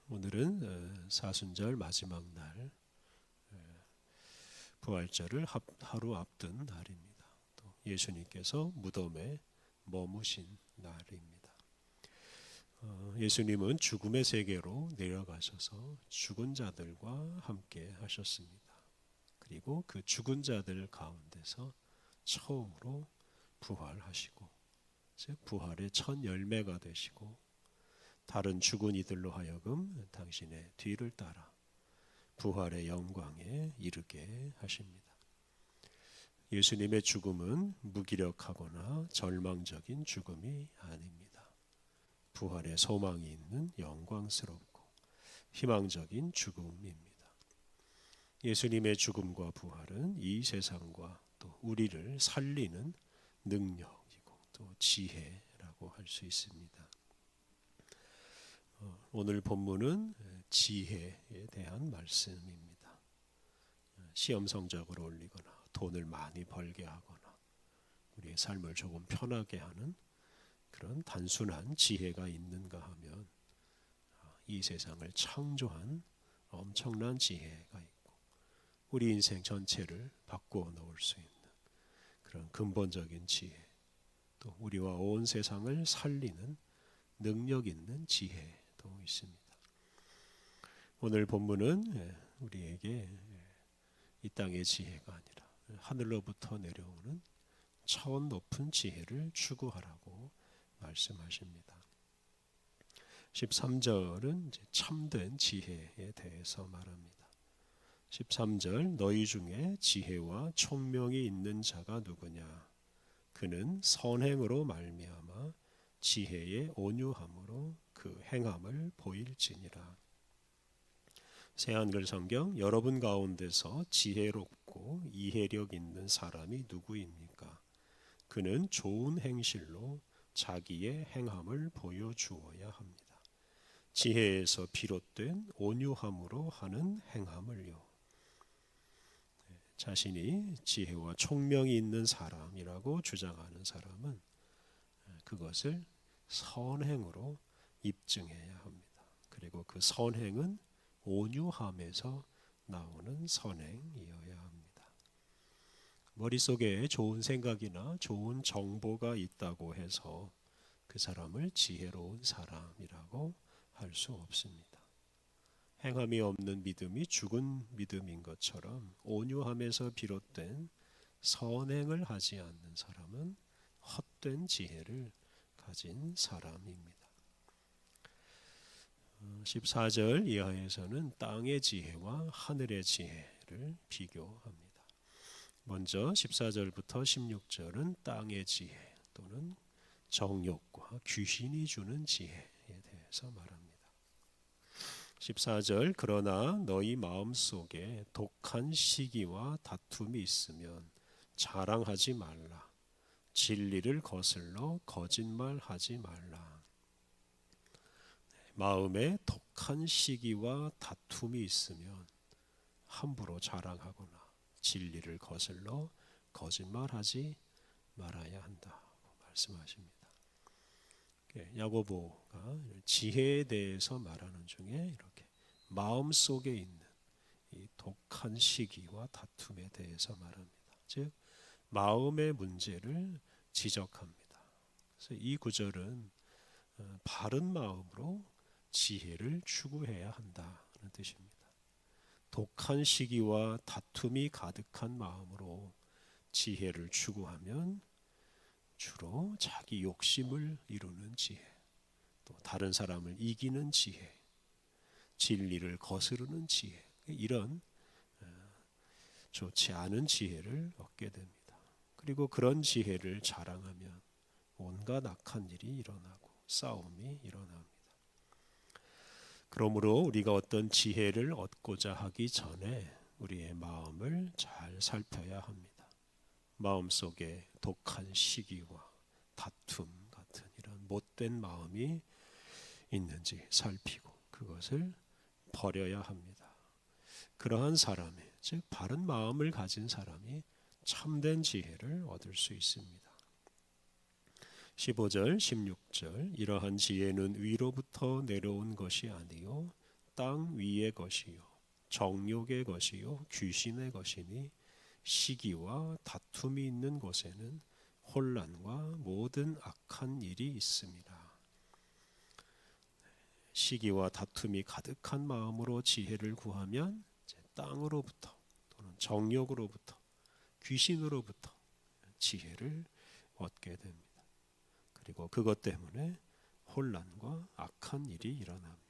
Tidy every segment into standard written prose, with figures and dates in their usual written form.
오늘은 사순절 마지막 날 부활절을 하루 앞둔 날입니다. 또 예수님께서 무덤에 머무신 날입니다. 예수님은 죽음의 세계로 내려가셔서 죽은 자들과 함께 하셨습니다. 그리고 그 죽은 자들 가운데서 처음으로 부활하시고 즉 부활의 첫 열매가 되시고 다른 죽은 이들로 하여금 당신의 뒤를 따라 부활의 영광에 이르게 하십니다. 예수님의 죽음은 무기력하거나 절망적인 죽음이 아닙니다. 부활의 소망이 있는 영광스럽고 희망적인 죽음입니다. 예수님의 죽음과 부활은 이 세상과 또 우리를 살리는 능력이고 또 지혜라고 할 수 있습니다. 오늘 본문은 지혜에 대한 말씀입니다. 시험 성적을 올리거나 돈을 많이 벌게 하거나 우리의 삶을 조금 편하게 하는 그런 단순한 지혜가 있는가 하면 이 세상을 창조한 엄청난 지혜가 있고 우리 인생 전체를 바꾸어 놓을 수 있는 그런 근본적인 지혜, 또 우리와 온 세상을 살리는 능력 있는 지혜도 있습니다. 오늘 본문은 우리에게 이 땅의 지혜가 아니라 하늘로부터 내려오는 차원 높은 지혜를 추구하라고 말씀하십니다. 13절은 참된 지혜에 대해서 말합니다. 13절 너희 중에 지혜와 총명이 있는 자가 누구냐? 그는 선행으로 말미암아 지혜의 온유함으로 그 행함을 보일지니라. 새한글 성경 여러분 가운데서 지혜롭고 이해력 있는 사람이 누구입니까? 그는 좋은 행실로 자기의 행함을 보여주어야 합니다. 지혜에서 비롯된 온유함으로 하는 행함을요. 자신이 지혜와 총명이 있는 사람이라고 주장하는 사람은 그것을 선행으로 입증해야 합니다. 그리고 그 선행은 온유함에서 나오는 선행이어야 합니다. 머릿속에 좋은 생각이나 좋은 정보가 있다고 해서 그 사람을 지혜로운 사람이라고 할 수 없습니다. 행함이 없는 믿음이 죽은 믿음인 것처럼 온유함에서 비롯된 선행을 하지 않는 사람은 헛된 지혜를 가진 사람입니다. 14절 이하에서는 땅의 지혜와 하늘의 지혜를 비교합니다. 먼저 14절부터 16절은 땅의 지혜 또는 정욕과 귀신이 주는 지혜에 대해서 말합니다. 14절 그러나 너희 마음속에 독한 시기와 다툼이 있으면 자랑하지 말라. 진리를 거슬러 거짓말하지 말라. 마음에 독한 시기와 다툼이 있으면 함부로 자랑하거나 진리를 거슬러 거짓말하지 말아야 한다고 말씀하십니다. 야고보가 지혜에 대해서 말하는 중에 이렇게 마음속에 있는 이 독한 시기와 다툼에 대해서 말합니다. 즉 마음의 문제를 지적합니다. 그래서 이 구절은 바른 마음으로 지혜를 추구해야 한다는 뜻입니다. 독한 시기와 다툼이 가득한 마음으로 지혜를 추구하면 주로 자기 욕심을 이루는 지혜, 또 다른 사람을 이기는 지혜, 진리를 거스르는 지혜, 이런 좋지 않은 지혜를 얻게 됩니다. 그리고 그런 지혜를 자랑하면 온갖 악한 일이 일어나고 싸움이 일어납니다. 그러므로 우리가 어떤 지혜를 얻고자 하기 전에 우리의 마음을 잘 살펴야 합니다. 마음속에 독한 시기와 다툼 같은 이런 못된 마음이 있는지 살피고 그것을 버려야 합니다. 그러한 사람이, 즉 바른 마음을 가진 사람이 참된 지혜를 얻을 수 있습니다. 15절, 16절 이러한 지혜는 위로부터 내려온 것이 아니요 땅 위의 것이요 정욕의 것이요 귀신의 것이니 시기와 다툼이 있는 곳에는 혼란과 모든 악한 일이 있습니다. 시기와 다툼이 가득한 마음으로 지혜를 구하면 땅으로부터 또는 정욕으로부터 귀신으로부터 지혜를 얻게 됩니다. 그리고 그것 때문에 혼란과 악한 일이 일어납니다.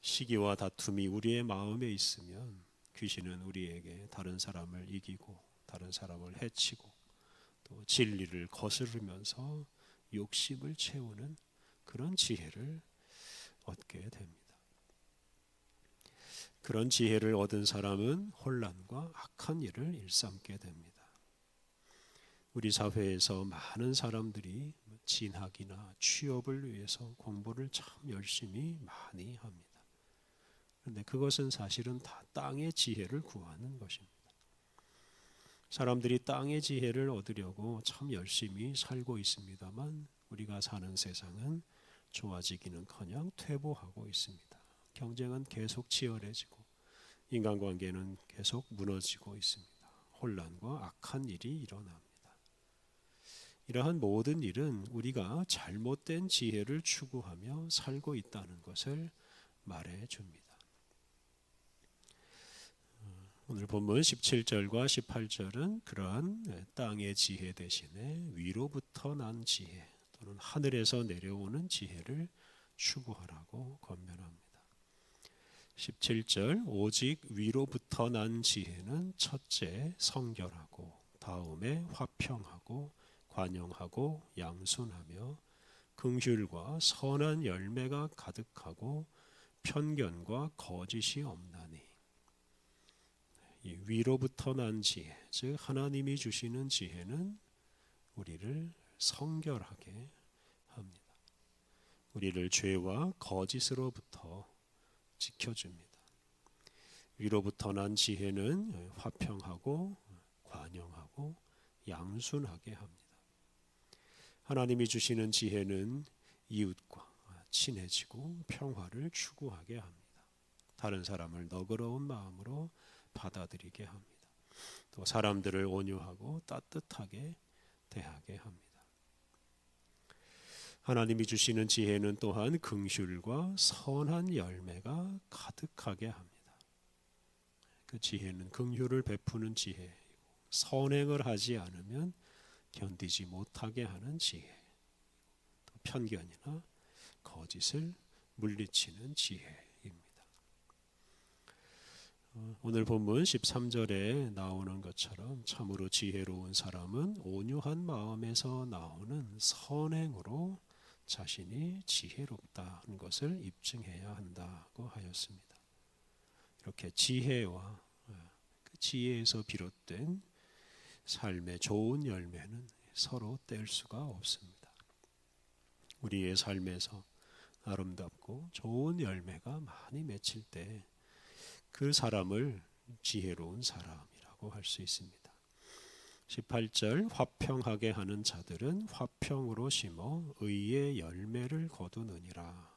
시기와 다툼이 우리의 마음에 있으면 귀신은 우리에게 다른 사람을 이기고 다른 사람을 해치고 또 진리를 거스르면서 욕심을 채우는 그런 지혜를 얻게 됩니다. 그런 지혜를 얻은 사람은 혼란과 악한 일을 일삼게 됩니다. 우리 사회에서 많은 사람들이 진학이나 취업을 위해서 공부를 참 열심히 많이 합니다. 그런데 그것은 사실은 다 땅의 지혜를 구하는 것입니다. 사람들이 땅의 지혜를 얻으려고 참 열심히 살고 있습니다만 우리가 사는 세상은 좋아지기는커녕 퇴보하고 있습니다. 경쟁은 계속 치열해지고 인간관계는 계속 무너지고 있습니다. 혼란과 악한 일이 일어납니다. 이러한 모든 일은 우리가 잘못된 지혜를 추구하며 살고 있다는 것을 말해줍니다. 오늘 본문 17절과 18절은 그러한 땅의 지혜 대신에 위로부터 난 지혜 또는 하늘에서 내려오는 지혜를 추구하라고 권면합니다. 17절 오직 위로부터 난 지혜는 첫째 성결하고 다음에 화평하고 관용하고 양순하며 긍휼과 선한 열매가 가득하고 편견과 거짓이 없나니. 이 위로부터 난 지혜, 즉 하나님이 주시는 지혜는 우리를 성결하게 합니다. 우리를 죄와 거짓으로부터 지켜줍니다. 위로부터 난 지혜는 화평하고 관용하고 양순하게 합니다. 하나님이 주시는 지혜는 이웃과 친해지고 평화를 추구하게 합니다. 다른 사람을 너그러운 마음으로 받아들이게 합니다. 또 사람들을 온유하고 따뜻하게 대하게 합니다. 하나님이 주시는 지혜는 또한 긍휼과 선한 열매가 가득하게 합니다. 그 지혜는 긍휼을 베푸는 지혜이고 선행을 하지 않으면 견디지 못하게 하는 지혜, 또 편견이나 거짓을 물리치는 지혜입니다. 오늘 본문 13절에 나오는 것처럼 참으로 지혜로운 사람은 온유한 마음에서 나오는 선행으로 자신이 지혜롭다는 것을 입증해야 한다고 하였습니다. 이렇게 지혜와 그 지혜에서 비롯된 삶의 좋은 열매는 서로 뗄 수가 없습니다. 우리의 삶에서 아름답고 좋은 열매가 많이 맺힐 때 그 사람을 지혜로운 사람이라고 할 수 있습니다. 18절 화평하게 하는 자들은 화평으로 심어 의의 열매를 거두느니라.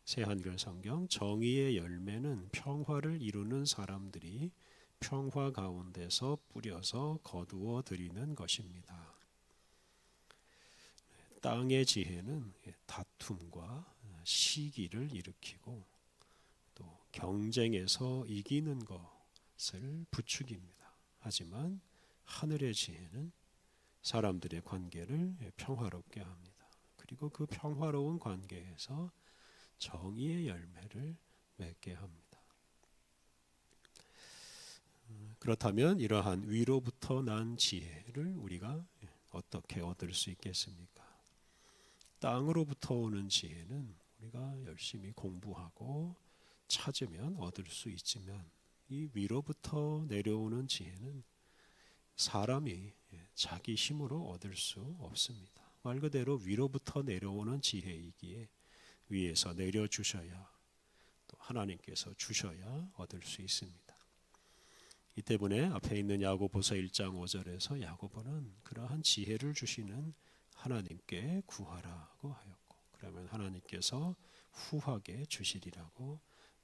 새한글 성경 정의의 열매는 평화를 이루는 사람들이 평화 가운데서 뿌려서 거두어 드리는 것입니다. 땅의 지혜는 다툼과 시기를 일으키고 또 경쟁에서 이기는 것을 부추깁니다. 하지만 하늘의 지혜는 사람들의 관계를 평화롭게 합니다. 그리고 그 평화로운 관계에서 정의의 열매를 맺게 합니다. 그렇다면 이러한 위로부터 난 지혜를 우리가 어떻게 얻을 수 있겠습니까? 땅으로부터 오는 지혜는 우리가 열심히 공부하고 찾으면 얻을 수 있지만 이 위로부터 내려오는 지혜는 사람이 자기 힘으로 얻을 수 없습니다. 말 그대로 위로부터 내려오는 지혜이기에 위에서 내려주셔야 또 하나님께서 주셔야 얻을 수 있습니다. 이 때문에 앞에 있는 야고보서 1장 5절에서 야고보는 그러한 지혜를 주시는 하나님께 구하라고 하였고 그러면 하나님께서 후하게 주시리라고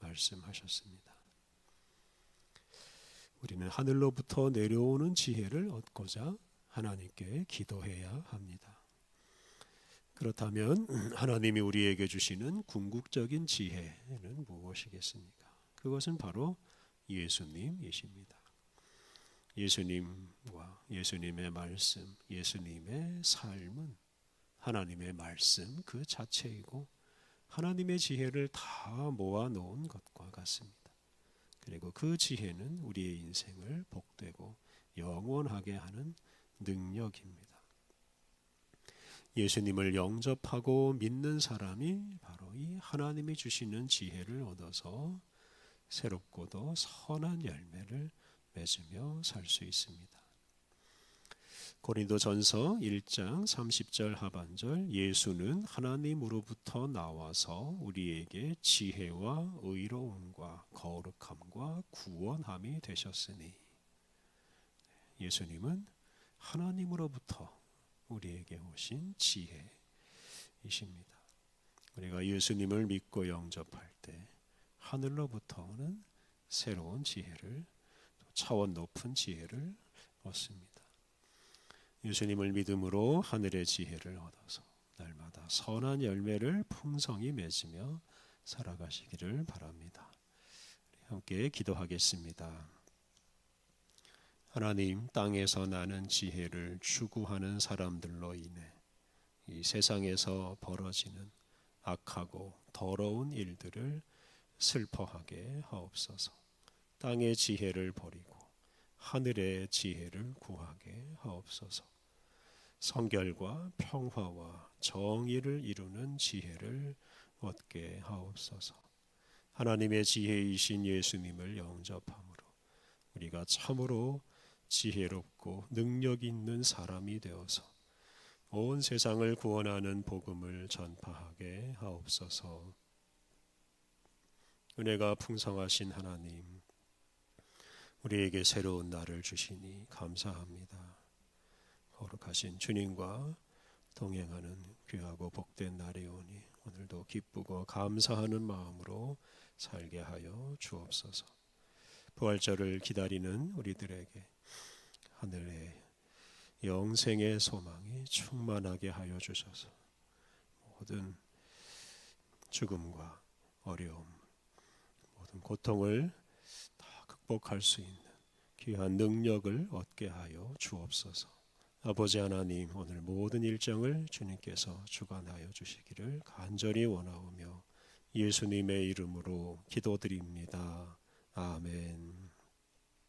말씀하셨습니다. 우리는 하늘로부터 내려오는 지혜를 얻고자 하나님께 기도해야 합니다. 그렇다면 하나님이 우리에게 주시는 궁극적인 지혜는 무엇이겠습니까? 그것은 바로 예수님이십니다. 예수님과 예수님의 말씀, 예수님의 삶은 하나님의 말씀 그 자체이고 하나님의 지혜를 다 모아놓은 것과 같습니다. 그리고 그 지혜는 우리의 인생을 복되고 영원하게 하는 능력입니다. 예수님을 영접하고 믿는 사람이 바로 이 하나님이 주시는 지혜를 얻어서 새롭고도 선한 열매를 맺으며 살 수 있습니다. 고린도전서 1장 30절 하반절, 예수는 하나님으로부터 나와서 우리에게 지혜와 의로움과 거룩함과 구원함이 되셨으니, 예수님은 하나님으로부터 우리에게 오신 지혜이십니다. 우리가 예수님을 믿고 영접할 때 하늘로부터 오는 새로운 지혜를, 차원 높은 지혜를 얻습니다. 예수님을 믿음으로 하늘의 지혜를 얻어서 날마다 선한 열매를 풍성히 맺으며 살아가시기를 바랍니다. 함께 기도하겠습니다. 하나님, 땅에서 나는 지혜를 추구하는 사람들로 인해 이 세상에서 벌어지는 악하고 더러운 일들을 슬퍼하게 하옵소서. 땅의 지혜를 버리고 하늘의 지혜를 구하게 하옵소서. 성결과 평화와 정의를 이루는 지혜를 얻게 하옵소서. 하나님의 지혜이신 예수님을 영접함으로 우리가 참으로 지혜롭고 능력 있는 사람이 되어서 온 세상을 구원하는 복음을 전파하게 하옵소서. 은혜가 풍성하신 하나님, 우리에게 새로운 날을 주시니 감사합니다. 거룩하신 주님과 동행하는 귀하고 복된 날이 오니 오늘도 기쁘고 감사하는 마음으로 살게 하여 주옵소서. 부활절을 기다리는 우리들에게 하늘의 영생의 소망이 충만하게 하여 주셔서 모든 죽음과 어려움, 모든 고통을 다 극복할 수 있는 귀한 능력을 얻게 하여 주옵소서. 아버지 하나님, 오늘 모든 일정을 주님께서 주관하여 주시기를 간절히 원하오며 예수님의 이름으로 기도드립니다. 아멘.